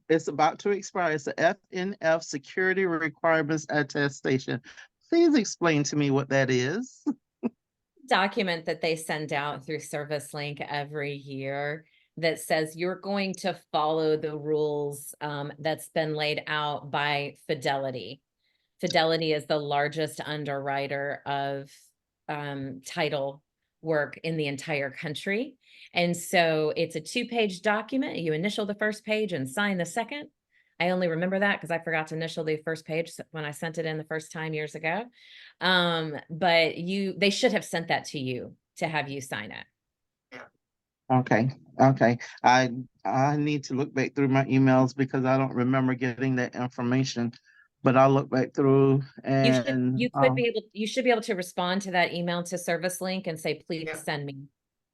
S12: it's about to expire. It's a FNF security requirements attestation. Please explain to me what that is.
S1: Document that they send out through Service Link every year that says you're going to follow the rules that's been laid out by Fidelity. Fidelity is the largest underwriter of title work in the entire country. And so it's a 2-page document. You initial the first page and sign the second. I only remember that because I forgot to initial the first page when I sent it in the first time years ago. But they should have sent that to you to have you sign it.
S12: Okay. I need to look back through my emails because I don't remember getting that information. But I'll look back through and
S1: You should be able to respond to that email to Service Link and say, please
S2: Yeah.
S1: send me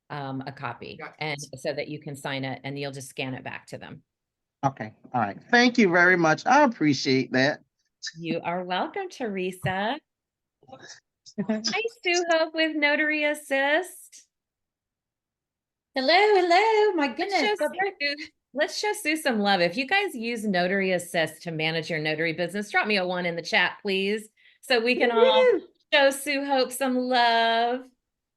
S1: a copy,
S2: Yeah.
S1: and so that you can sign it and you'll just scan it back to them.
S12: okay. All right. Thank you very much. I appreciate that.
S1: You are welcome, Teresa. Hi, Sue Hope with Notary Assist.
S8: Hello, my goodness.
S1: Let's show Sue some love. If you guys use Notary Assist to manage your notary business, drop me a 1 in the chat, please, so we can all show Sue Hope some love.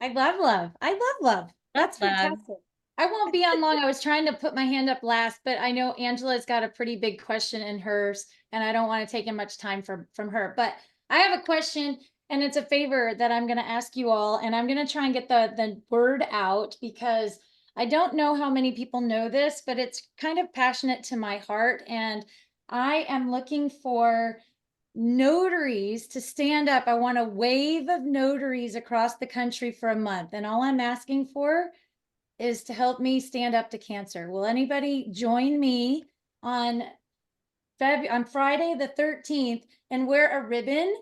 S8: I love love. I love love. That's
S1: Love.
S8: fantastic. I won't be on long. I was trying to put my hand up last, but I know Angela's got a pretty big question in hers, and I don't want to take in much time from her. But I have a question, and it's a favor that I'm going to ask you all, and I'm going to try and get the word out because I don't know how many people know this, but it's kind of passionate to my heart, and I am looking for notaries to stand up. I want a wave of notaries across the country for a month, and all I'm asking for is to help me stand up to cancer. Will anybody join me on Friday the 13th and wear a ribbon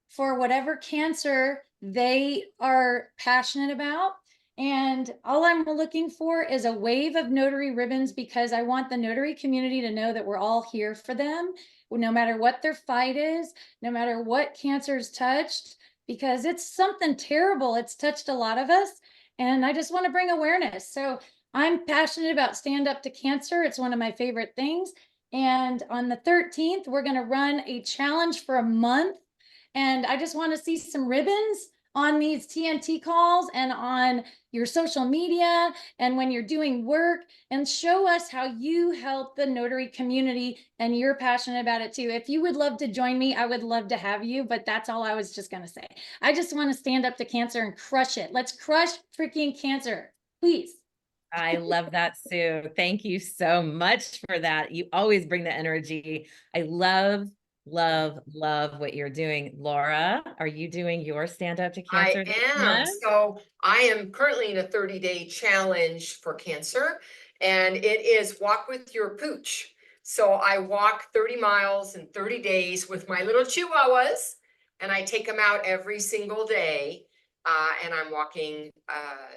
S8: for whatever cancer they are passionate about? And all I'm looking for is a wave of notary ribbons because I want the notary community to know that we're all here for them, no matter what their fight is, no matter what cancer's touched, because it's something terrible. It's touched a lot of us. And I just want to bring awareness. So I'm passionate about stand up to cancer. It's one of my favorite things. And on the 13th, we're going to run a challenge for a month. And I just want to see some ribbons on these TNT calls and on your social media and when you're doing work, and show us how you help the notary community and you're passionate about it too. If you would love to join me, I would love to have you, but that's all I was just going to say. I just want to stand up to cancer and crush it. Let's crush freaking cancer, please.
S1: I love that, Sue. Thank you so much for that. You always bring the energy. I love what you're doing. Laura, are you doing your stand up to cancer?
S2: I am. So I am currently in a 30-day challenge for cancer, and it is walk with your pooch. So I walk 30 miles in 30 days with my little chihuahuas, and I take them out every single day. And I'm walking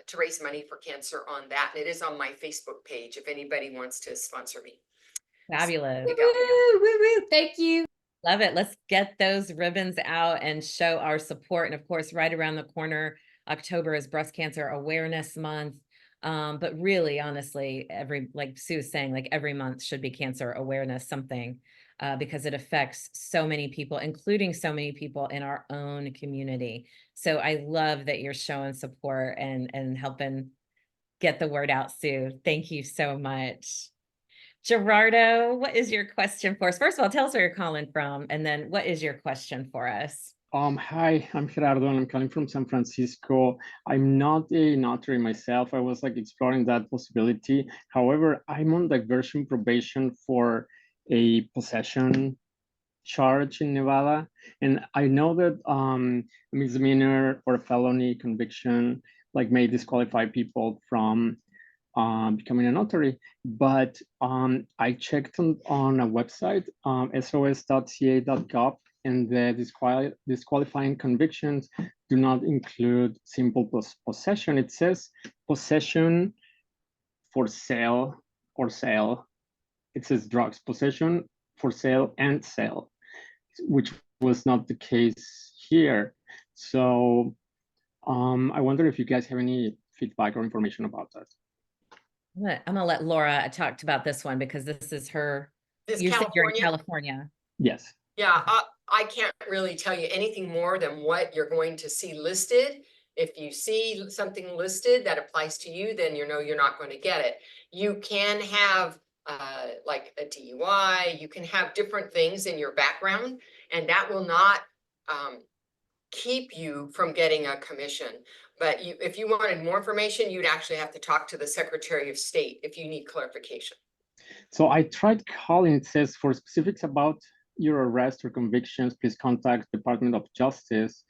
S2: to raise money for cancer on that. And it is on my Facebook page if anybody wants to sponsor me.
S1: Fabulous.
S8: Thank you.
S1: Love it. Let's get those ribbons out and show our support. And of course, right around the corner, October is Breast Cancer Awareness Month. But really, honestly, like Sue was saying, like every month should be cancer awareness something, because it affects so many people, including so many people in our own community. So I love that you're showing support and helping get the word out, Sue. Thank you so much. Gerardo, what is your question for us? First of all, tell us where you're calling from, and then what is your question for us?
S13: Hi, I'm Gerardo and I'm calling from San Francisco. I'm not a notary myself. I was like exploring that possibility. However, I'm on diversion probation for a possession charge in Nevada. And I know that a misdemeanor or a felony conviction like may disqualify people from becoming a notary, but I checked on a website, sos.ca.gov, and the disqualifying convictions do not include simple possession. It says possession for sale or sale it says drugs, possession, for sale, and sale, which was not the case here. So I wonder if you guys have any feedback or information about that.
S1: I'm gonna let Laura talk about this one because this is her.
S2: This
S1: You said you're in
S2: California?
S1: California.
S13: Yes.
S2: Yeah, I can't really tell you anything more than what you're going to see listed. If you see something listed that applies to you, then you know you're not going to get it. You can have like a DUI, you can have different things in your background, and that will not keep you from getting a commission. But if you wanted more information, you'd actually have to talk to the Secretary of State if you need clarification.
S13: So I tried calling. It says for specifics about your arrest or convictions, please contact Department of Justice.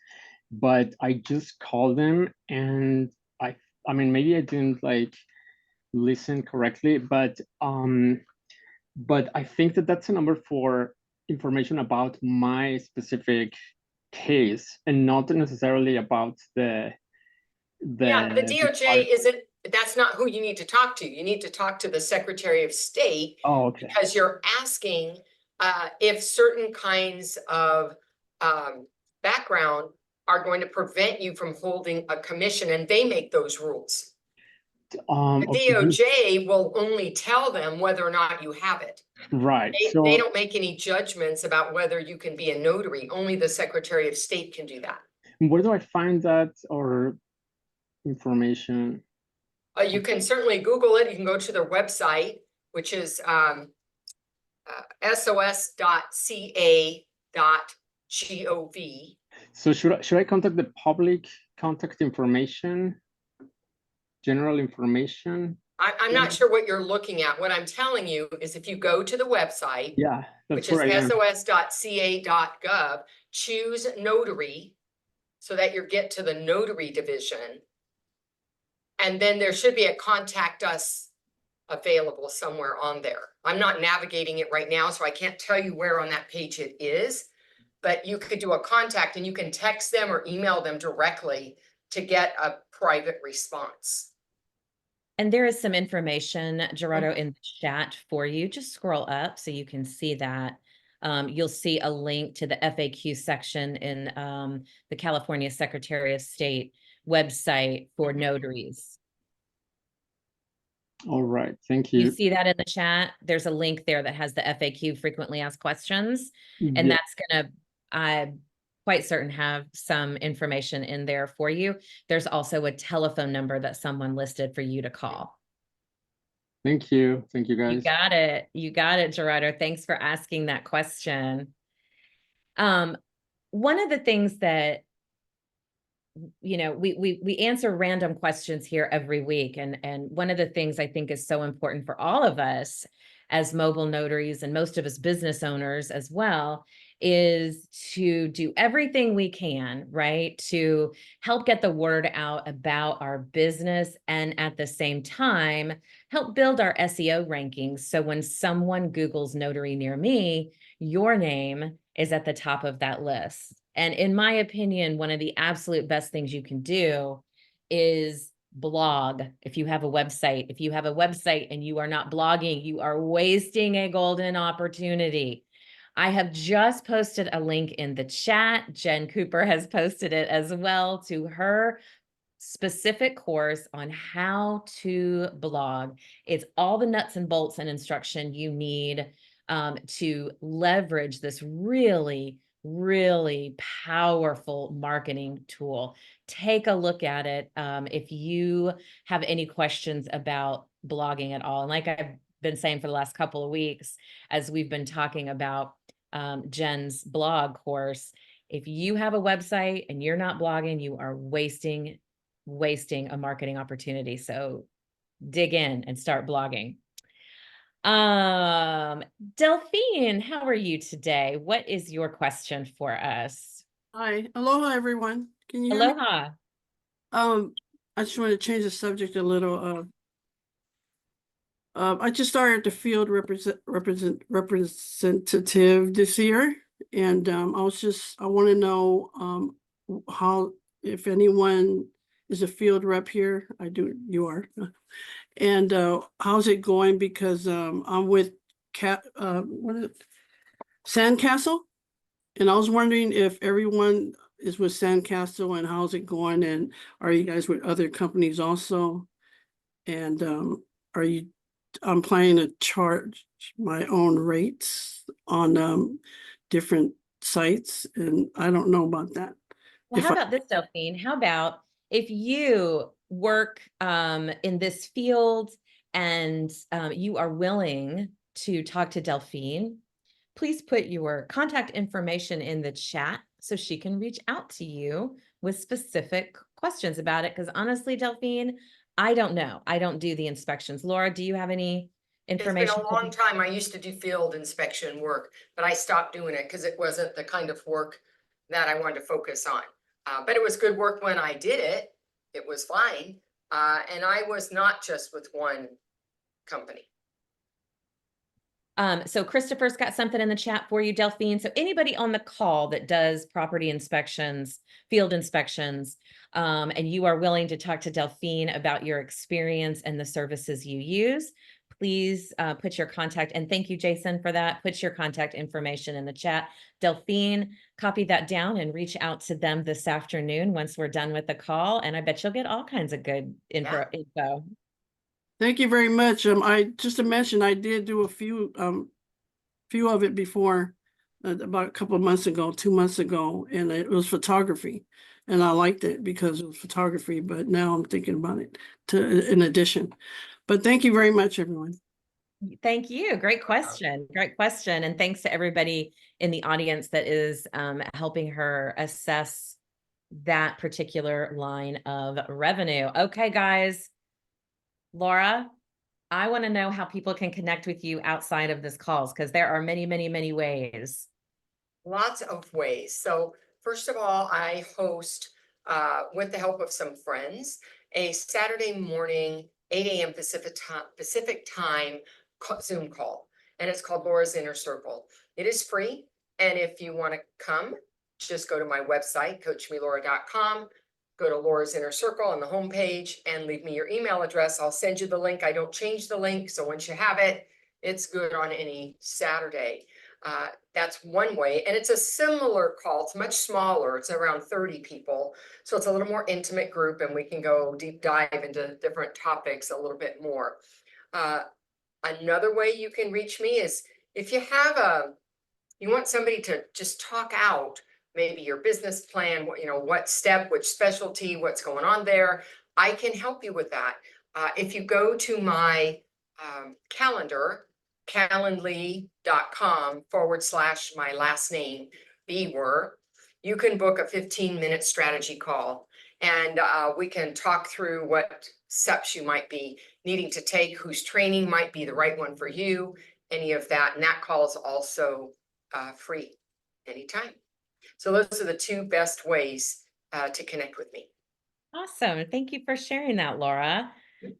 S13: But I just called them, and I mean, maybe I didn't like listen correctly, but I think that that's a number for information about my specific case and not necessarily about the
S2: Yeah, the DOJ isn't, that's not who you need to talk to. You need to talk to the Secretary of State.
S13: Oh, okay.
S2: Because you're asking if certain kinds of background are going to prevent you from holding a commission, and they make those rules. The
S13: Okay.
S2: DOJ will only tell them whether or not you have it.
S13: Right.
S2: They don't make any judgments about whether you can be a notary. Only the Secretary of State can do that.
S13: Where do I find that or information?
S2: You can certainly Google it. You can go to their website, which is sos.ca.gov.
S13: So should I contact the public contact information, general information?
S2: I'm not sure what you're looking at. What I'm telling you is if you go to the website,
S13: Yeah,
S2: which
S13: that's
S2: is
S13: where I am.
S2: sos.ca.gov, choose notary so that you get to the notary division. And then there should be a contact us available somewhere on there. I'm not navigating it right now, so I can't tell you where on that page it is, but you could do a contact and you can text them or email them directly to get a private response.
S1: And there is some information, Gerardo, in the chat for you. Just scroll up so you can see that. You'll see a link to the FAQ section in the California Secretary of State website for notaries.
S13: All right, thank you.
S1: You see that in the chat? There's a link there that has the FAQ, frequently asked questions, and
S13: Yeah.
S1: that's gonna, I'm quite certain, have some information in there for you. There's also a telephone number that someone listed for you to call.
S13: Thank you. Thank you, guys.
S1: You got it. You got it, Gerardo. Thanks for asking that question. One of the things that, you know, we answer random questions here every week. And one of the things I think is so important for all of us as mobile notaries and most of us business owners as well, is to do everything we can, right, to help get the word out about our business and at the same time, help build our SEO rankings. So when someone Googles notary near me, your name is at the top of that list. And in my opinion, one of the absolute best things you can do is blog. If you have a website, and you are not blogging, you are wasting a golden opportunity. I have just posted a link in the chat. Jen Cooper has posted it as well to her specific course on how to blog. It's all the nuts and bolts and instruction you need to leverage this really powerful marketing tool. Take a look at it if you have any questions about blogging at all. And like I've been saying for the last couple of weeks, as we've been talking about Jen's blog course, if you have a website and you're not blogging, you are wasting a marketing opportunity. So dig in and start blogging. Delphine, how are you today? What is your question for us?
S14: Hi, aloha everyone. Can you hear me?
S1: Aloha.
S14: I just want to change the subject a little. I just started the field representative this year, and I want to know how, if anyone is a field rep here. You are. And how's it going? Because I'm with what is it? Sandcastle. And I was wondering if everyone is with Sandcastle and how's it going? And are you guys with other companies also? And I'm planning to charge my own rates on different sites, and I don't know about that.
S1: Well, how about this, Delphine? How about if you work in this field and you are willing to talk to Delphine, please put your contact information in the chat so she can reach out to you with specific questions about it. Because honestly, Delphine, I don't know. I don't do the inspections. Laura, do you have any information?
S2: It's been a long time. I used to do field inspection work, but I stopped doing it because it wasn't the kind of work that I wanted to focus on. But it was good work when I did it. It was fine. And I was not just with one company.
S1: So Christopher's got something in the chat for you, Delphine. So anybody on the call that does property inspections, field inspections, and you are willing to talk to Delphine about your experience and the services you use, please put your contact, and thank you, Jason, for that. Put your contact information in the chat. Delphine, copy that down and reach out to them this afternoon once we're done with the call. And I bet you'll get all kinds of good info.
S14: Thank you very much. I just to mention, I did do a few of it before, about a couple of months ago, 2 months ago, and it was photography, and I liked it because it was photography. But now I'm thinking about it in addition. But thank you very much, everyone.
S1: Thank you. Great question. Great question. And thanks to everybody in the audience that is helping her assess that particular line of revenue. Okay, guys. Laura, I want to know how people can connect with you outside of this calls, because there are many, many, many ways.
S2: Lots of ways. So first of all, I host, with the help of some friends, a Saturday morning, 8 a.m. Pacific time Zoom call. And it's called Laura's Inner Circle. It is free. And if you want to come, just go to my website, coachmelora.com. Go to Laura's Inner Circle on the homepage and leave me your email address. I'll send you the link. I don't change the link. So once you have it, it's good on any Saturday. That's one way. And it's a similar call. It's much smaller. It's around 30 people. So it's a little more intimate group, and we can go deep dive into different topics a little bit more. Another way you can reach me is if you have you want somebody to just talk out maybe your business plan, what step, which specialty, what's going on there. I can help you with that. If you go to my calendar, calendly.com/my last name, Biewer, you can book a 15-minute strategy call, and we can talk through what steps you might be needing to take, whose training might be the right one for you, any of that. And that call is also free anytime. So those are the two best ways to connect with me.
S1: Awesome. Thank you for sharing that, Laura.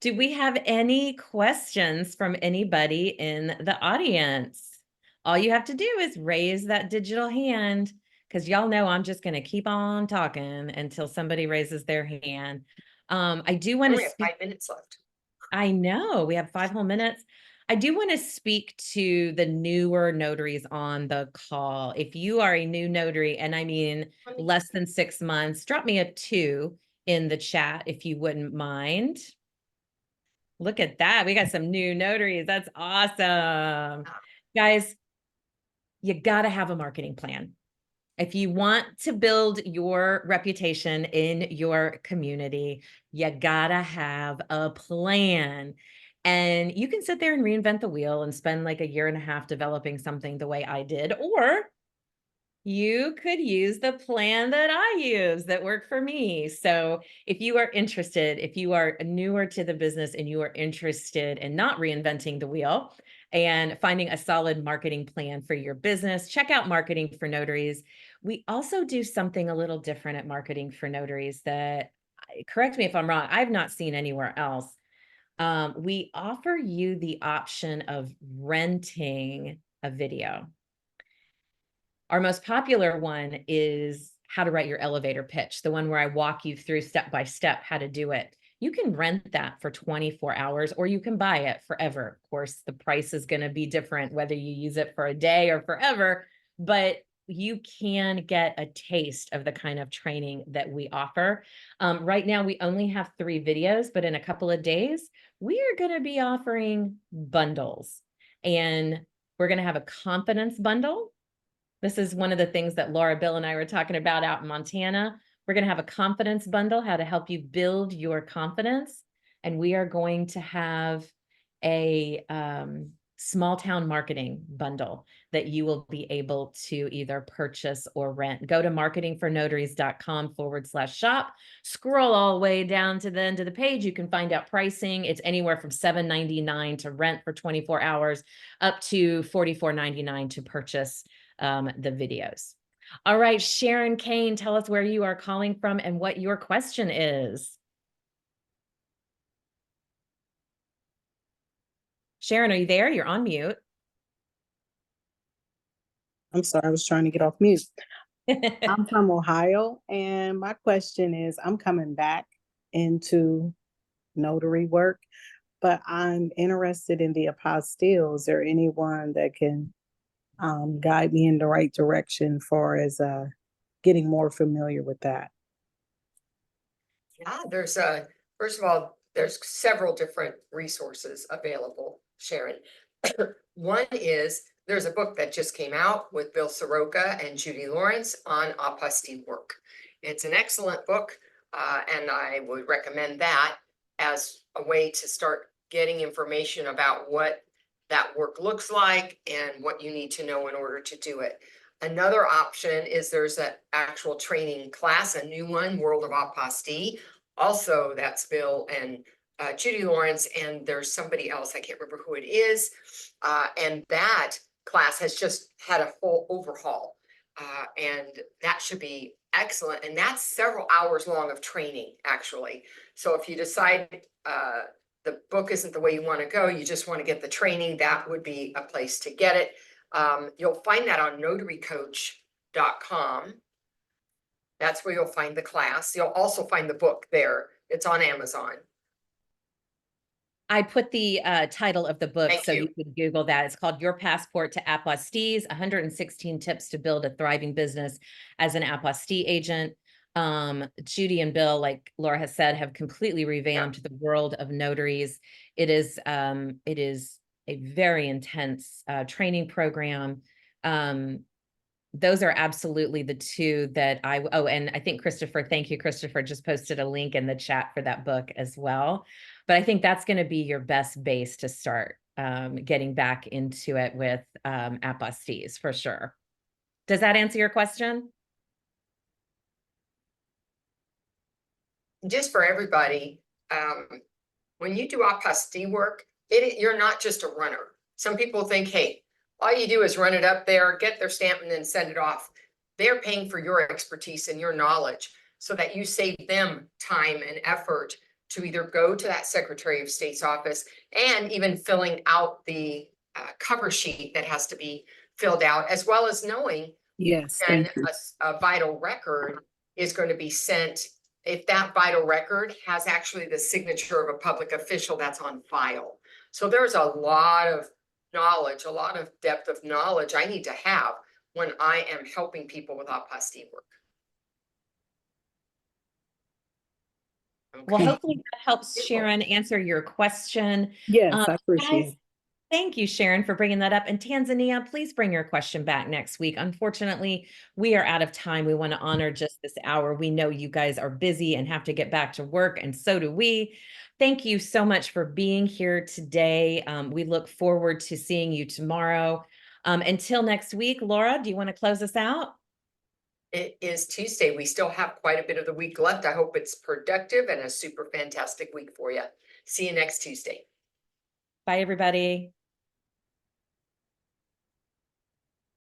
S1: Do we have any questions from anybody in the audience? All you have to do is raise that digital hand, because y'all know I'm just going to keep on talking until somebody raises their hand. I do want to
S2: have 5 minutes left.
S1: I know we have 5 whole minutes. I do want to speak to the newer notaries on the call. If you are a new notary, and I mean less than 6 months, drop me a 2 in the chat if you wouldn't mind. Look at that. We got some new notaries. That's awesome. Guys, you got to have a marketing plan. If you want to build your reputation in your community, you gotta have a plan. And you can sit there and reinvent the wheel and spend like a year and a half developing something the way I did, or you could use the plan that I use that worked for me. So if you are interested, if you are newer to the business and you are interested in not reinventing the wheel and finding a solid marketing plan for your business, check out Marketing for Notaries. We also do something a little different at Marketing for Notaries that, correct me if I'm wrong, I've not seen anywhere else. We offer you the option of renting a video. Our most popular one is how to write your elevator pitch, the one where I walk you through step by step how to do it. you can rent that for 24 hours or you can buy it forever. Of course, the price is going to be different whether you use it for a day or forever, but you can get a taste of the kind of training that we offer. Right now, we only have 3 videos, but in a couple of days, we are going to be offering bundles. And we're going to have a confidence bundle. This is one of the things that Laura, Bill, and I were talking about out in Montana. We're going to have a confidence bundle, how to help you build your confidence. And we are going to have a small town marketing bundle that you will be able to either purchase or rent. Go to marketingfornotaries.com/shop. Scroll all the way down to the end of the page. You can find out pricing. It's anywhere from $7.99 to rent for 24 hours up to $44.99 to purchase the videos. All right, Sharon Kane, tell us where you are calling from and what your question is. Sharon, are you there? You're on mute.
S15: I'm sorry, I was trying to get off mute. I'm from Ohio, and my question is, I'm coming back into notary work, but I'm interested in the apostille. Is there anyone that can guide me in the right direction for as getting more familiar with that?
S2: Yeah, there's first of all, there's several different resources available, Sharon. One is there's a book that just came out with Bill Soroka and Judy Lawrence on apostille work. It's an excellent book, and I would recommend that as a way to start getting information about what that work looks like and what you need to know in order to do it. Another option is there's an actual training class, a new one, World of Apostille. Also, that's Bill and Judy Lawrence, and there's somebody else, I can't remember who it is. And that class has just had a full overhaul. And that should be excellent. And that's several hours long of training, actually. So if you decide the book isn't the way you want to go, you just want to get the training, that would be a place to get it. You'll find that on notarycoach.com. That's where you'll find the class. You'll also find the book there. It's on Amazon.
S1: I put the title of the book
S2: Thank
S1: so
S2: you.
S1: you could Google that. It's called Your Passport to Apostilles, 116 Tips to Build a Thriving Business as an Apostille Agent. Judy and Bill, like Laura has said, have completely revamped the world of notaries. It is a very intense training program. Those are absolutely the two that and I think Christopher, thank you, Christopher, just posted a link in the chat for that book as well. But I think that's going to be your best base to start getting back into it with apostilles for sure. Does that answer your question?
S2: Just for everybody, when you do apostille work, you're not just a runner. Some people think, hey, all you do is run it up there, get their stamp, and then send it off. They're paying for your expertise and your knowledge so that you save them time and effort to either go to that Secretary of State's office and even filling out the cover sheet that has to be filled out, as well as knowing
S15: Yes,
S2: when
S15: thank you.
S2: a vital record is going to be sent. If that vital record has actually the signature of a public official, that's on file. So there's a lot of knowledge, a lot of depth of knowledge I need to have when I am helping people with apostille work.
S1: Well,
S2: Okay.
S1: hopefully that helps Sharon answer your question.
S15: Yes, I appreciate
S1: Guys,
S15: it.
S1: thank you, Sharon, for bringing that up. And Tanzania, please bring your question back next week. Unfortunately, we are out of time. We want to honor just this hour. We know you guys are busy and have to get back to work, and so do we. Thank you so much for being here today. We look forward to seeing you tomorrow. Until next week, Laura, do you want to close us out?
S2: It is Tuesday. We still have quite a bit of the week left. I hope it's productive and a super fantastic week for you. See you next Tuesday.
S1: Bye, everybody.